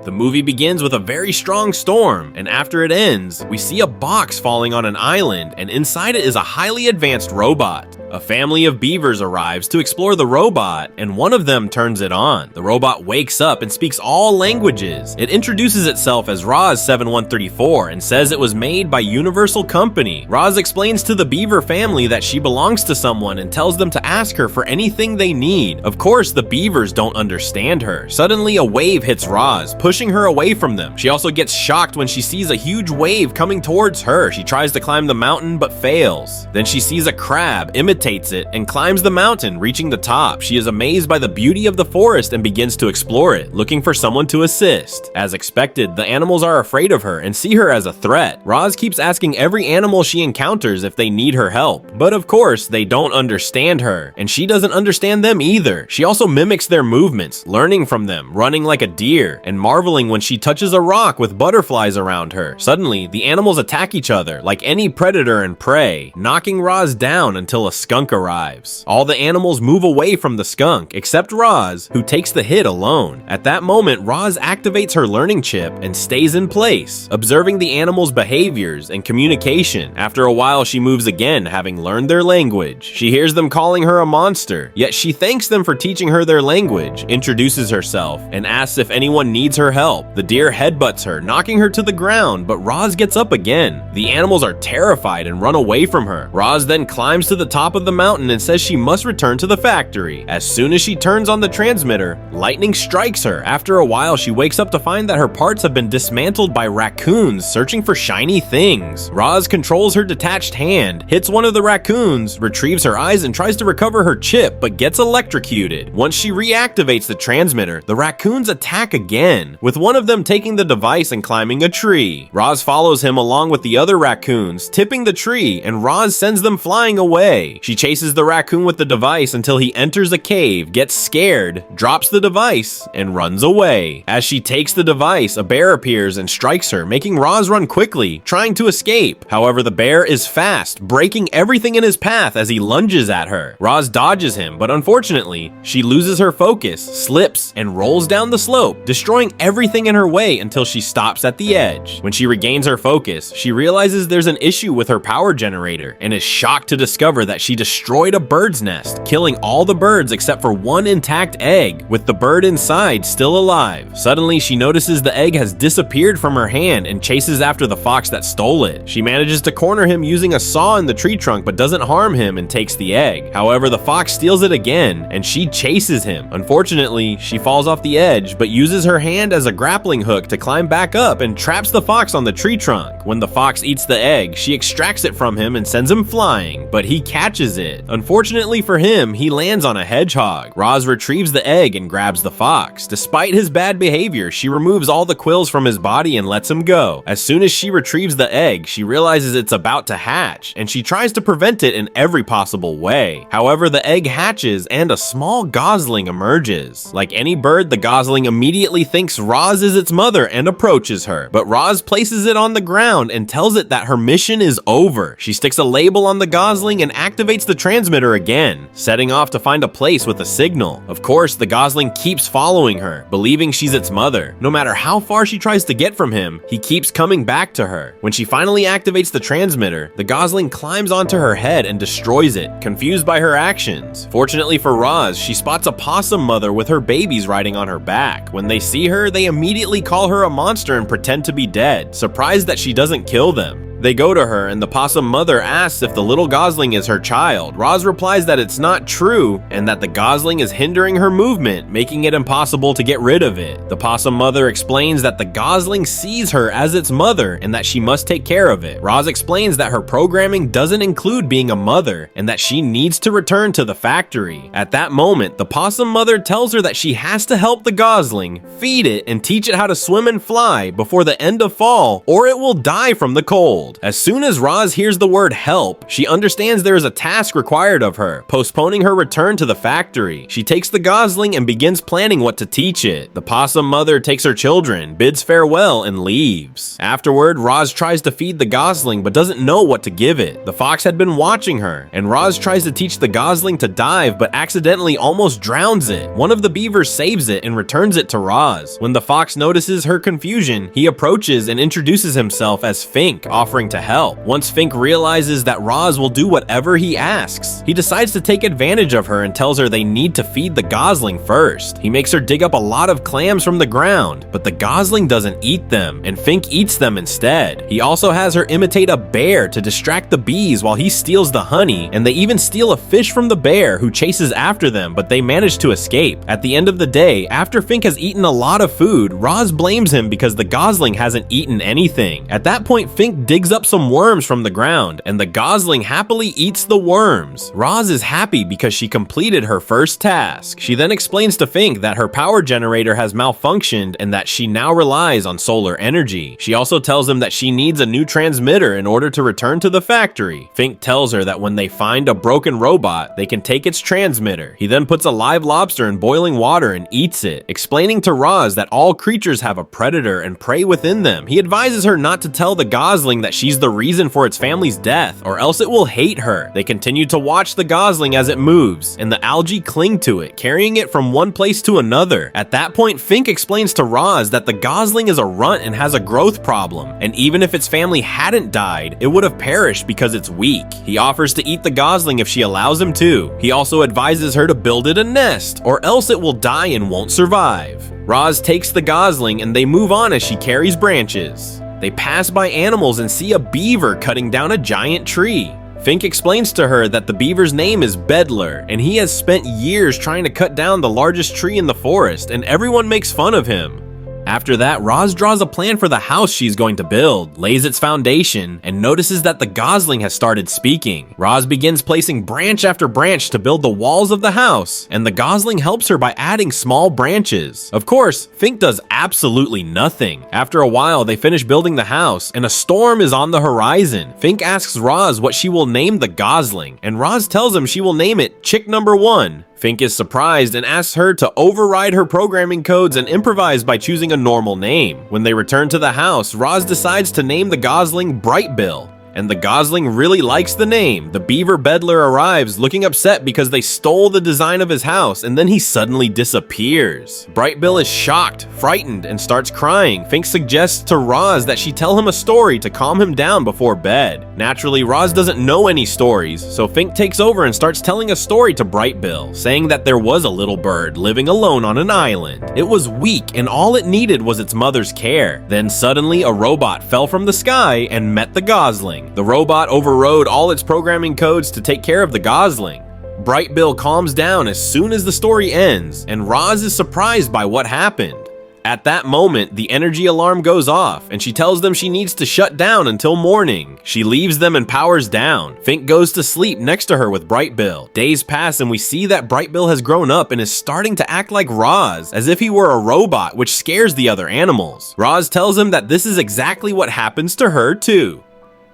The movie begins with a very strong storm, and after it ends, we see a box falling on an island, and inside it is a highly advanced robot. A family of beavers arrives to explore the robot, and one of them turns it on. The robot wakes up and speaks all languages. It introduces itself as Roz 7134 and says it was made by Universal Company. Roz explains to the beaver family that she belongs to someone and tells them to ask her for anything they need. Of course, the beavers don't understand her. Suddenly, a wave hits Roz, pushing her away from them. She also gets shocked when she sees a huge wave coming towards her. She tries to climb the mountain but fails. Then she sees a crab, imitates it, and climbs the mountain, reaching the top. She is amazed by the beauty of the forest and begins to explore it, looking for someone to assist. As expected, the animals are afraid of her and see her as a threat. Roz keeps asking every animal she encounters if they need her help, but of course, they don't understand her, and she doesn't understand them either. She also mimics their movements, learning from them, running like a deer, and marveling when she touches a rock with butterflies around her. Suddenly, the animals attack each other like any predator and prey, knocking Roz down until a skunk arrives. All the animals move away from the skunk, except Roz, who takes the hit alone. At that moment, Roz activates her learning chip and stays in place, observing the animals' behaviors and communication. After a while, she moves again, having learned their language. She hears them calling her a monster, yet she thanks them for teaching her their language, introduces herself, and asks if anyone needs her help. The deer headbutts her, knocking her to the ground, but Roz gets up again. The animals are terrified and run away from her. Roz then climbs to the top of the mountain and says she must return to the factory. As soon as she turns on the transmitter, lightning strikes her. After a while, she wakes up to find that her parts have been dismantled by raccoons searching for shiny things. Roz controls her detached hand, hits one of the raccoons, retrieves her eyes, and tries to recover her chip, but gets electrocuted. Once she reactivates the transmitter, the raccoons attack again, with one of them taking the device and climbing a tree. Roz follows him along with the other raccoons, tipping the tree, and Roz sends them flying away. She chases the raccoon with the device until he enters a cave, gets scared, drops the device, and runs away. As she takes the device, a bear appears and strikes her, making Roz run quickly, trying to escape. However, the bear is fast, breaking everything in his path as he lunges at her. Roz dodges him, but unfortunately, she loses her focus, slips, and rolls down the slope, destroying everything in her way until she stops at the edge. When she regains her focus, she realizes there's an issue with her power generator and is shocked to discover that she destroyed a bird's nest, killing all the birds except for one intact egg, with the bird inside still alive. Suddenly, she notices the egg has disappeared from her hand and chases after the fox that stole it. She manages to corner him using a saw in the tree trunk but doesn't harm him and takes the egg. However, the fox steals it again and she chases him. Unfortunately, she falls off the edge but uses her hand as a grappling hook to climb back up and traps the fox on the tree trunk. When the fox eats the egg, she extracts it from him and sends him flying, but he catches it. Unfortunately for him, he lands on a hedgehog. Roz retrieves the egg and grabs the fox. Despite his bad behavior, she removes all the quills from his body and lets him go. As soon as she retrieves the egg, she realizes it's about to hatch, and she tries to prevent it in every possible way. However, the egg hatches and a small gosling emerges. Like any bird, the gosling immediately thinks Roz is its mother and approaches her, but Roz places it on the ground and tells it that her mission is over. She sticks a label on the gosling and activates the transmitter again, setting off to find a place with a signal. Of course, the gosling keeps following her, believing she's its mother. No matter how far she tries to get from him, he keeps coming back to her. When she finally activates the transmitter, the gosling climbs onto her head and destroys it, confused by her actions. Fortunately for Roz, she spots a possum mother with her babies riding on her back. When they see her, they immediately call her a monster and pretend to be dead, surprised that she doesn't kill them. They go to her and the possum mother asks if the little gosling is her child. Roz replies that it's not true and that the gosling is hindering her movement, making it impossible to get rid of it. The possum mother explains that the gosling sees her as its mother and that she must take care of it. Roz explains that her programming doesn't include being a mother and that she needs to return to the factory. At that moment, the possum mother tells her that she has to help the gosling, feed it, and teach it how to swim and fly before the end of fall, or it will die from the cold. world. As soon as Roz hears the word help, she understands there is a task required of her, postponing her return to the factory. She takes the gosling and begins planning what to teach it. The possum mother takes her children, bids farewell, and leaves. Afterward, Roz tries to feed the gosling but doesn't know what to give it. The fox had been watching her, and Roz tries to teach the gosling to dive but accidentally almost drowns it. One of the beavers saves it and returns it to Roz. When the fox notices her confusion, he approaches and introduces himself as Fink, offering to help. Once Fink realizes that Roz will do whatever he asks, he decides to take advantage of her and tells her they need to feed the gosling first. He makes her dig up a lot of clams from the ground, but the gosling doesn't eat them, and Fink eats them instead. He also has her imitate a bear to distract the bees while he steals the honey, and they even steal a fish from the bear, who chases after them, but they manage to escape. At the end of the day, after Fink has eaten a lot of food, Roz blames him because the gosling hasn't eaten anything. At that point, Fink digs up some worms from the ground, and the gosling happily eats the worms. Roz is happy because she completed her first task. She then explains to Fink that her power generator has malfunctioned and that she now relies on solar energy. She also tells him that she needs a new transmitter in order to return to the factory. Fink tells her that when they find a broken robot, they can take its transmitter. He then puts a live lobster in boiling water and eats it, explaining to Roz that all creatures have a predator and prey within them. He advises her not to tell the gosling that she's the reason for its family's death, or else it will hate her. They continue to watch the gosling as it moves, and the algae cling to it, carrying it from one place to another. At that point, Fink explains to Roz that the gosling is a runt and has a growth problem, and even if its family hadn't died, it would have perished because it's weak. He offers to eat the gosling if she allows him to. He also advises her to build it a nest, or else it will die and won't survive. Roz takes the gosling and they move on as she carries branches. They pass by animals and see a beaver cutting down a giant tree. Fink explains to her that the beaver's name is Bedler, and he has spent years trying to cut down the largest tree in the forest, and everyone makes fun of him. After that, Roz draws a plan for the house she's going to build, lays its foundation, and notices that the gosling has started speaking. Roz begins placing branch after branch to build the walls of the house, and the gosling helps her by adding small branches. Of course, Fink does absolutely nothing. After a while, they finish building the house, and a storm is on the horizon. Fink asks Roz what she will name the gosling, and Roz tells him she will name it Chick Number 1. Fink is surprised and asks her to override her programming codes and improvise by choosing a normal name. When they return to the house, Roz decides to name the gosling Brightbill, and the gosling really likes the name. The beaver Bedler arrives, looking upset because they stole the design of his house, and then he suddenly disappears. Brightbill is shocked, frightened, and starts crying. Fink suggests to Roz that she tell him a story to calm him down before bed. Naturally, Roz doesn't know any stories, so Fink takes over and starts telling a story to Brightbill, saying that there was a little bird living alone on an island. It was weak, and all it needed was its mother's care. Then suddenly, a robot fell from the sky and met the gosling. The robot overrode all its programming codes to take care of the gosling. Brightbill calms down as soon as the story ends, and Roz is surprised by what happened. At that moment, the energy alarm goes off, and she tells them she needs to shut down until morning. She leaves them and powers down. Fink goes to sleep next to her with Brightbill. Days pass, and we see that Brightbill has grown up and is starting to act like Roz, as if he were a robot, which scares the other animals. Roz tells him that this is exactly what happens to her too.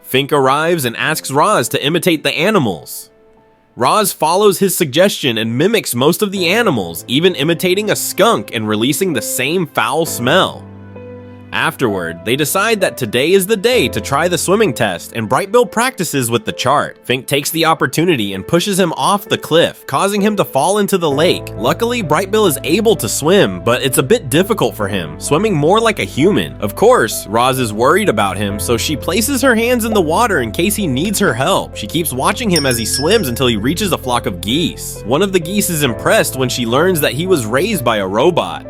Fink arrives and asks Roz to imitate the animals. Roz follows his suggestion and mimics most of the animals, even imitating a skunk and releasing the same foul smell. Afterward, they decide that today is the day to try the swimming test, and Brightbill practices with the chart. Fink takes the opportunity and pushes him off the cliff, causing him to fall into the lake. Luckily, Brightbill is able to swim, but it's a bit difficult for him, swimming more like a human. Of course, Roz is worried about him, so she places her hands in the water in case he needs her help. She keeps watching him as he swims until he reaches a flock of geese. One of the geese is impressed when she learns that he was raised by a robot.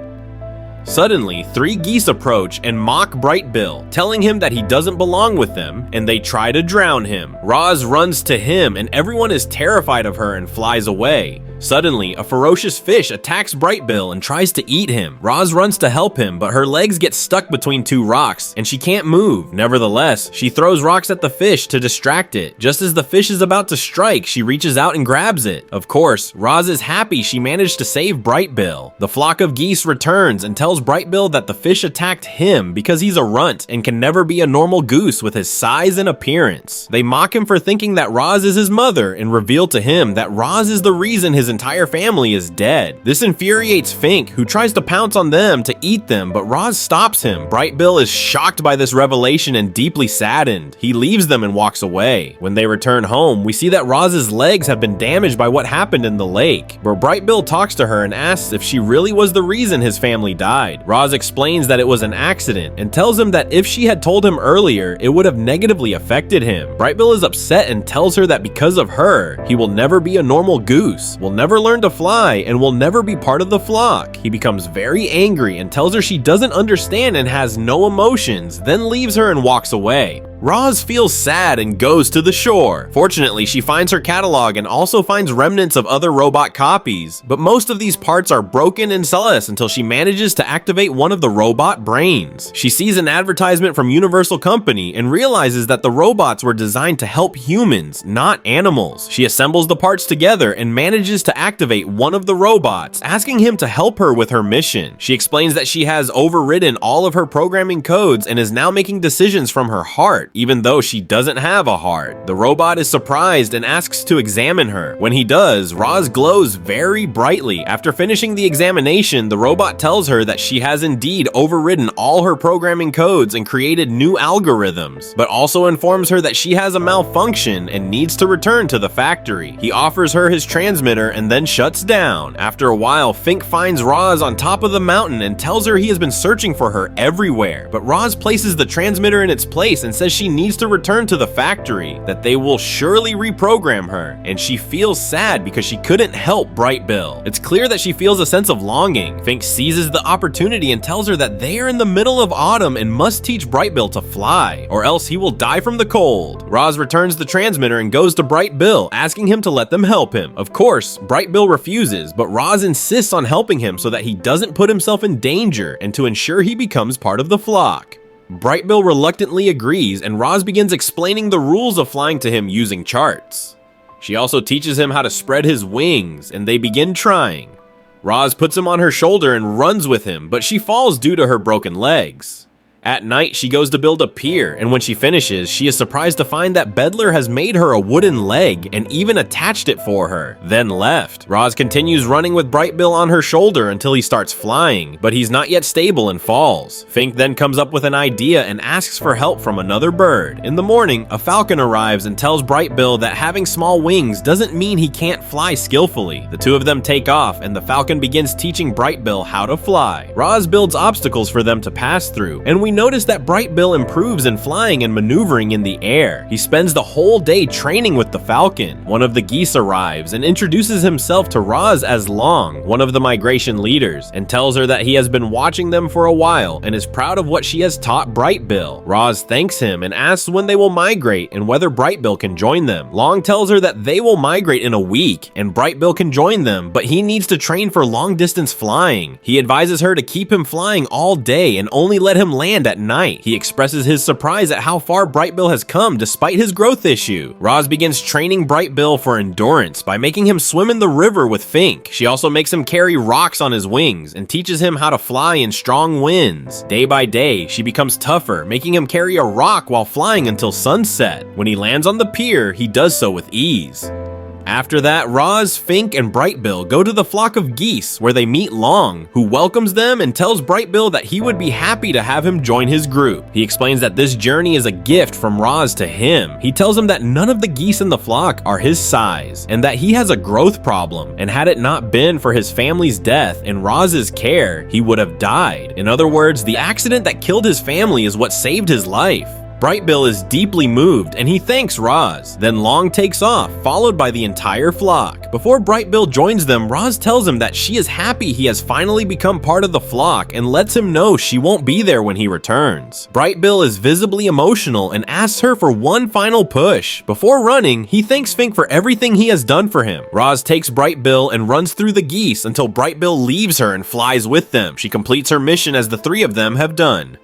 Suddenly, 3 geese approach and mock Brightbill, telling him that he doesn't belong with them, and they try to drown him. Roz runs to him, and everyone is terrified of her and flies away. Suddenly, a ferocious fish attacks Brightbill and tries to eat him. Roz runs to help him, but her legs get stuck between two rocks, and she can't move. Nevertheless, she throws rocks at the fish to distract it. Just as the fish is about to strike, she reaches out and grabs it. Of course, Roz is happy she managed to save Brightbill. The flock of geese returns and tells Brightbill that the fish attacked him because he's a runt and can never be a normal goose with his size and appearance. They mock him for thinking that Roz is his mother and reveal to him that Roz is the reason his entire family is dead. This infuriates Fink, who tries to pounce on them to eat them, but Roz stops him. Brightbill is shocked by this revelation and deeply saddened. He leaves them and walks away. When they return home, we see that Roz's legs have been damaged by what happened in the lake, where Brightbill talks to her and asks if she really was the reason his family died. Roz explains that it was an accident and tells him that if she had told him earlier, it would have negatively affected him. Brightbill is upset and tells her that because of her, he will never be a normal goose, will never learn to fly, and will never be part of the flock. He becomes very angry and tells her she doesn't understand and has no emotions, then leaves her and walks away. Roz feels sad and goes to the shore. Fortunately, she finds her catalog and also finds remnants of other robot copies, but most of these parts are broken and useless until she manages to activate one of the robot brains. She sees an advertisement from Universal Company and realizes that the robots were designed to help humans, not animals. She assembles the parts together and manages to activate one of the robots, asking him to help her with her mission. She explains that she has overridden all of her programming codes and is now making decisions from her heart, even though she doesn't have a heart. The robot is surprised and asks to examine her. When he does, Roz glows very brightly. After finishing the examination, the robot tells her that she has indeed overridden all her programming codes and created new algorithms, but also informs her that she has a malfunction and needs to return to the factory. He offers her his transmitter and then shuts down. After a while, Fink finds Roz on top of the mountain and tells her he has been searching for her everywhere, but Roz places the transmitter in its place and says she needs to return to the factory, that they will surely reprogram her, and she feels sad because she couldn't help Brightbill. It's clear that she feels a sense of longing. Fink seizes the opportunity and tells her that they are in the middle of autumn and must teach Brightbill to fly, or else he will die from the cold. Roz returns the transmitter and goes to Brightbill, asking him to let them help him. Of course, Brightbill refuses, but Roz insists on helping him so that he doesn't put himself in danger and to ensure he becomes part of the flock. Brightbill reluctantly agrees, and Roz begins explaining the rules of flying to him using charts. She also teaches him how to spread his wings, and they begin trying. Roz puts him on her shoulder and runs with him, but she falls due to her broken legs. At night, she goes to build a pier, and when she finishes, she is surprised to find that Bedler has made her a wooden leg and even attached it for her, then left. Roz continues running with Brightbill on her shoulder until he starts flying, but he's not yet stable and falls. Fink then comes up with an idea and asks for help from another bird. In the morning, a falcon arrives and tells Brightbill that having small wings doesn't mean he can't fly skillfully. The two of them take off, and the falcon begins teaching Brightbill how to fly. Roz builds obstacles for them to pass through, and we notice that Brightbill improves in flying and maneuvering in the air. He spends the whole day training with the falcon. One of the geese arrives and introduces himself to Roz as Long, one of the migration leaders, and tells her that he has been watching them for a while and is proud of what she has taught Brightbill. Roz thanks him and asks when they will migrate and whether Brightbill can join them. Long tells her that they will migrate in a week and Brightbill can join them, but he needs to train for long-distance flying. He advises her to keep him flying all day and only let him land at night. He expresses his surprise at how far Brightbill has come despite his growth issue. Roz begins training Brightbill for endurance by making him swim in the river with Fink. She also makes him carry rocks on his wings and teaches him how to fly in strong winds. Day by day, she becomes tougher, making him carry a rock while flying until sunset. When he lands on the pier, he does so with ease. After that, Roz, Fink, and Brightbill go to the flock of geese where they meet Long, who welcomes them and tells Brightbill that he would be happy to have him join his group. He explains that this journey is a gift from Roz to him. He tells him that none of the geese in the flock are his size and that he has a growth problem, and had it not been for his family's death and Roz's care, he would have died. In other words, the accident that killed his family is what saved his life. Bright Bill is deeply moved and he thanks Roz. Then Long takes off, followed by the entire flock. Before Bright Bill joins them, Roz tells him that she is happy he has finally become part of the flock and lets him know she won't be there when he returns. Bright Bill is visibly emotional and asks her for one final push. Before running, he thanks Fink for everything he has done for him. Roz takes Bright Bill and runs through the geese until Bright Bill leaves her and flies with them. She completes her mission as the three of them have done.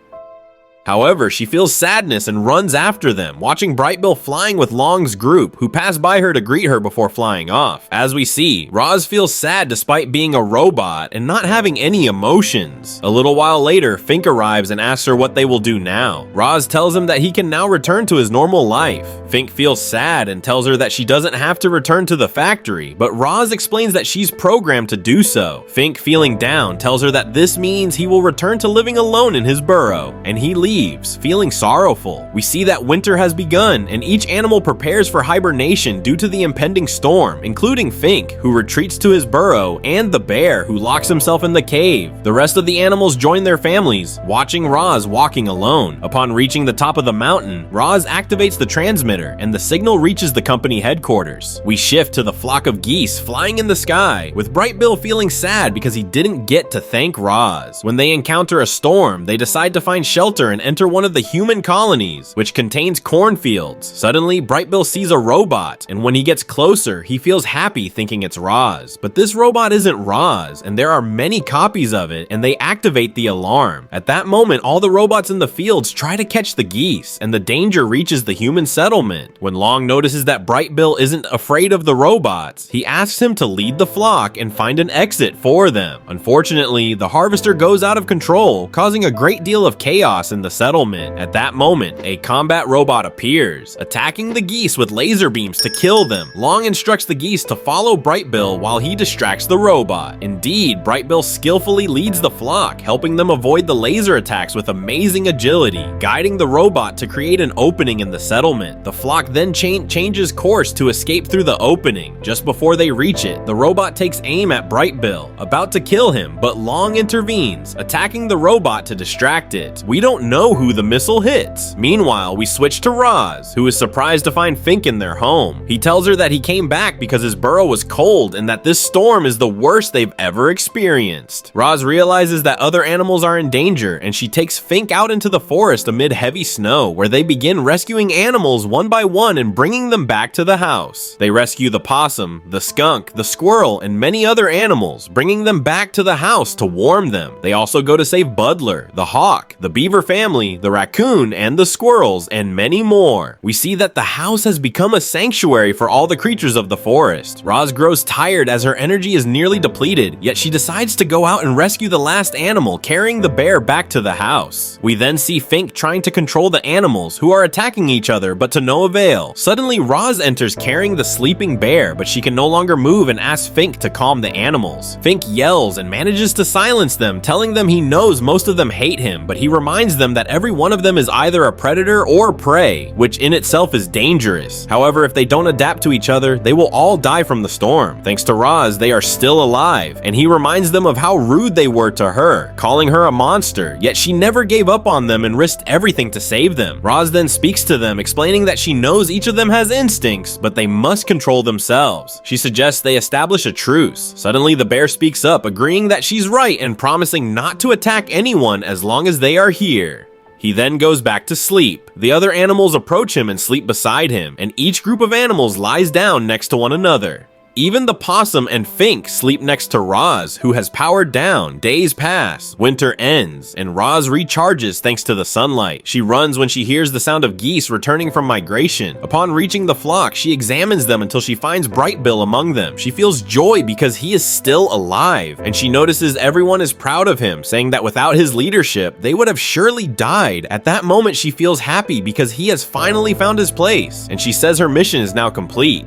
However, she feels sadness and runs after them, watching Bright Bill flying with Long's group, who pass by her to greet her before flying off. As we see, Roz feels sad despite being a robot and not having any emotions. A little while later, Fink arrives and asks her what they will do now. Roz tells him that he can now return to his normal life. Fink feels sad and tells her that she doesn't have to return to the factory, but Roz explains that she's programmed to do so. Fink, feeling down, tells her that this means he will return to living alone in his burrow, and he leaves, feeling sorrowful. We see that winter has begun, and each animal prepares for hibernation due to the impending storm, including Fink, who retreats to his burrow, and the bear, who locks himself in the cave. The rest of the animals join their families, watching Roz walking alone. Upon reaching the top of the mountain, Roz activates the transmitter, and the signal reaches the company headquarters. We shift to the flock of geese flying in the sky, with Bright Bill feeling sad because he didn't get to thank Roz. When they encounter a storm, they decide to find shelter and enter one of the human colonies, which contains cornfields. Suddenly, Bright Bill sees a robot, and when he gets closer, he feels happy thinking it's Roz. But this robot isn't Roz, and there are many copies of it, and they activate the alarm. At that moment, all the robots in the fields try to catch the geese, and the danger reaches the human settlement. When Long notices that Bright Bill isn't afraid of the robots, he asks him to lead the flock and find an exit for them. Unfortunately, the harvester goes out of control, causing a great deal of chaos in the settlement. At that moment, a combat robot appears, attacking the geese with laser beams to kill them. Long instructs the geese to follow Bright Bill while he distracts the robot. Indeed, Bright Bill skillfully leads the flock, helping them avoid the laser attacks with amazing agility, guiding the robot to create an opening in the settlement. The flock then changes course to escape through the opening. Just before they reach it, the robot takes aim at Bright Bill, about to kill him, but Long intervenes, attacking the robot to distract it. We don't know who the missile hits. Meanwhile, we switch to Roz, who is surprised to find Fink in their home. He tells her that he came back because his burrow was cold and that this storm is the worst they've ever experienced. Roz realizes that other animals are in danger, and she takes Fink out into the forest amid heavy snow, where they begin rescuing animals one by one and bringing them back to the house. They rescue the possum, the skunk, the squirrel, and many other animals, bringing them back to the house to warm them. They also go to save Budler, the hawk, the beaver family, the raccoon, and the squirrels, and many more. We see that the house has become a sanctuary for all the creatures of the forest. Roz grows tired as her energy is nearly depleted, yet she decides to go out and rescue the last animal, carrying the bear back to the house. We then see Fink trying to control the animals, who are attacking each other, but to no avail. Suddenly, Roz enters carrying the sleeping bear, but she can no longer move and asks Fink to calm the animals. Fink yells and manages to silence them, telling them he knows most of them hate him, but he reminds them that every one of them is either a predator or prey, which in itself is dangerous. However, if they don't adapt to each other, they will all die from the storm. Thanks to Roz, they are still alive, and he reminds them of how rude they were to her, calling her a monster, yet she never gave up on them and risked everything to save them. Roz then speaks to them, explaining that she knows each of them has instincts, but they must control themselves. She suggests they establish a truce. Suddenly, the bear speaks up, agreeing that she's right and promising not to attack anyone as long as they are here. He then goes back to sleep. The other animals approach him and sleep beside him, and each group of animals lies down next to one another. Even the possum and Fink sleep next to Roz, who has powered down. Days pass, winter ends, and Roz recharges thanks to the sunlight. She runs when she hears the sound of geese returning from migration. Upon reaching the flock, she examines them until she finds Bright Bill among them. She feels joy because he is still alive, and she notices everyone is proud of him, saying that without his leadership, they would have surely died. At that moment, she feels happy because he has finally found his place, and she says her mission is now complete.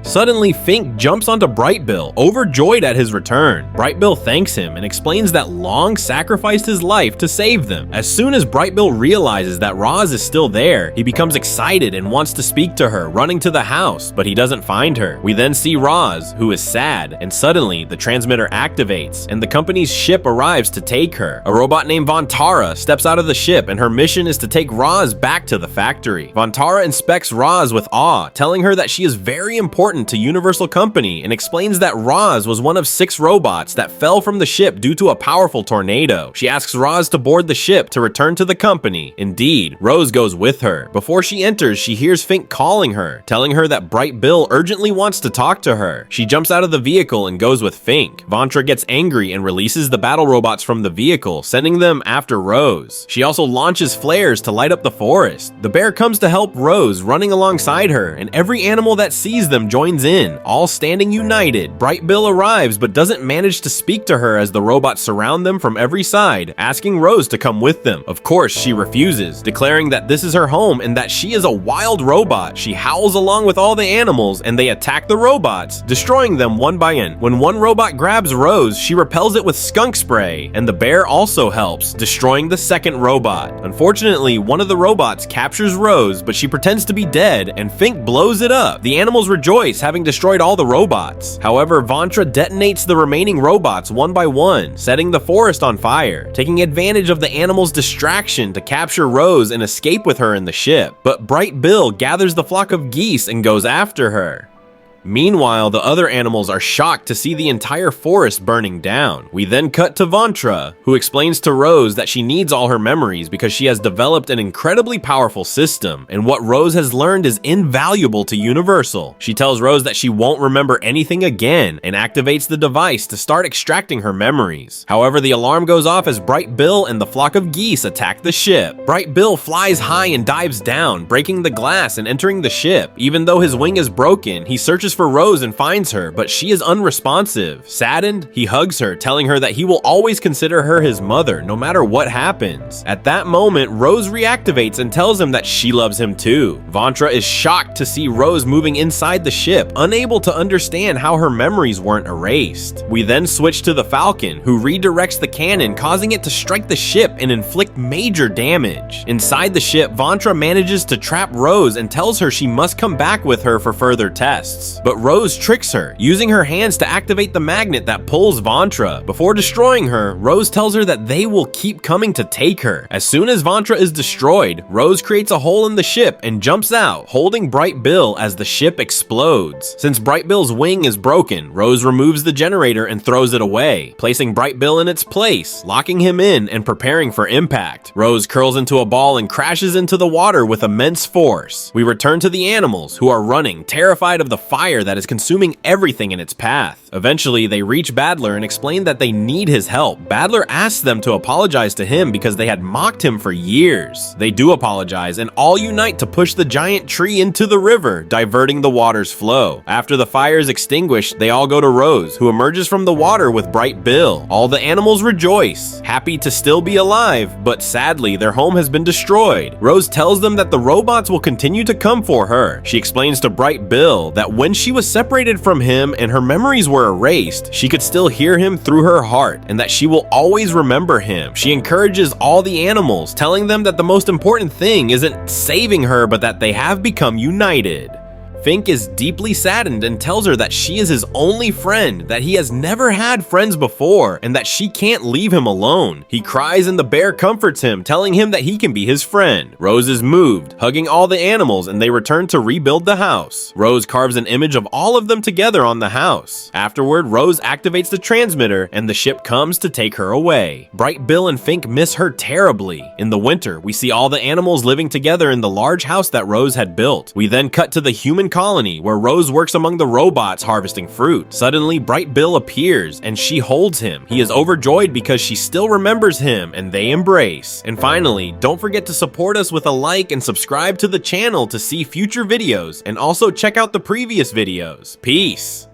Suddenly, Fink jumps onto Bright Bill, overjoyed at his return. Bright Bill thanks him and explains that Long sacrificed his life to save them. As soon as Bright Bill realizes that Roz is still there, he becomes excited and wants to speak to her, running to the house, but he doesn't find her. We then see Roz, who is sad, and suddenly the transmitter activates, and the company's ship arrives to take her. A robot named Vantara steps out of the ship, and her mission is to take Roz back to the factory. Vantara inspects Roz with awe, telling her that she is very important to Universal Company, and explains that Roz was one of 6 robots that fell from the ship due to a powerful tornado. She asks Roz to board the ship to return to the company. Indeed, Rose goes with her. Before she enters, she hears Fink calling her, telling her that Bright Bill urgently wants to talk to her. She jumps out of the vehicle and goes with Fink. Vantra gets angry and releases the battle robots from the vehicle, sending them after Rose. She also launches flares to light up the forest. The bear comes to help Rose, running alongside her, and every animal that sees them joins in, all standing united. Bright Bill arrives but doesn't manage to speak to her as the robots surround them from every side, asking Rose to come with them. Of course, she refuses, declaring that this is her home and that she is a wild robot. She howls along with all the animals and they attack the robots, destroying them one by one. When one robot grabs Rose, she repels it with skunk spray, and the bear also helps, destroying the second robot. Unfortunately, one of the robots captures Rose, but she pretends to be dead and Fink blows it up. The animals rejoice, having destroyed all the robots. However, Vantra detonates the remaining robots one by one, setting the forest on fire, taking advantage of the animals' distraction to capture Rose and escape with her in the ship. But Bright Bill gathers the flock of geese and goes after her. Meanwhile, the other animals are shocked to see the entire forest burning down. We then cut to Vantra, who explains to Rose that she needs all her memories because she has developed an incredibly powerful system, and what Rose has learned is invaluable to Universal. She tells Rose that she won't remember anything again and activates the device to start extracting her memories. However, the alarm goes off as Bright Bill and the flock of geese attack the ship. Bright Bill flies high and dives down, breaking the glass and entering the ship. Even though his wing is broken, he searches for Rose and finds her, but she is unresponsive. Saddened, he hugs her, telling her that he will always consider her his mother, no matter what happens. At that moment, Rose reactivates and tells him that she loves him too. Vantra is shocked to see Rose moving inside the ship, unable to understand how her memories weren't erased. We then switch to the Falcon, who redirects the cannon, causing it to strike the ship and inflict major damage. Inside the ship, Vantra manages to trap Rose and tells her she must come back with her for further tests. But Rose tricks her, using her hands to activate the magnet that pulls Vantra. Before destroying her, Rose tells her that they will keep coming to take her. As soon as Vantra is destroyed, Rose creates a hole in the ship and jumps out, holding Bright Bill as the ship explodes. Since Bright Bill's wing is broken, Rose removes the generator and throws it away, placing Bright Bill in its place, locking him in and preparing for impact. Rose curls into a ball and crashes into the water with immense force. We return to the animals, who are running, terrified of the fire that is consuming everything in its path. Eventually, they reach Badler and explain that they need his help. Badler asks them to apologize to him because they had mocked him for years. They do apologize and all unite to push the giant tree into the river, diverting the water's flow. After the fire is extinguished, they all go to Rose, who emerges from the water with Bright Bill. All the animals rejoice, happy to still be alive, but sadly, their home has been destroyed. Rose tells them that the robots will continue to come for her. She explains to Bright Bill that when she was separated from him and her memories were erased, she could still hear him through her heart and that she will always remember him. She encourages all the animals, telling them that the most important thing isn't saving her, but that they have become united. Fink is deeply saddened and tells her that she is his only friend, that he has never had friends before, and that she can't leave him alone. He cries and the bear comforts him, telling him that he can be his friend. Rose is moved, hugging all the animals, and they return to rebuild the house. Rose carves an image of all of them together on the house. Afterward, Rose activates the transmitter, and the ship comes to take her away. Bright Bill and Fink miss her terribly. In the winter, we see all the animals living together in the large house that Rose had built. We then cut to the human colony, where Rose works among the robots harvesting fruit. Suddenly, Bright Bill appears and she holds him. He is overjoyed because she still remembers him and they embrace. And finally, don't forget to support us with a like and subscribe to the channel to see future videos, and also check out the previous videos. Peace!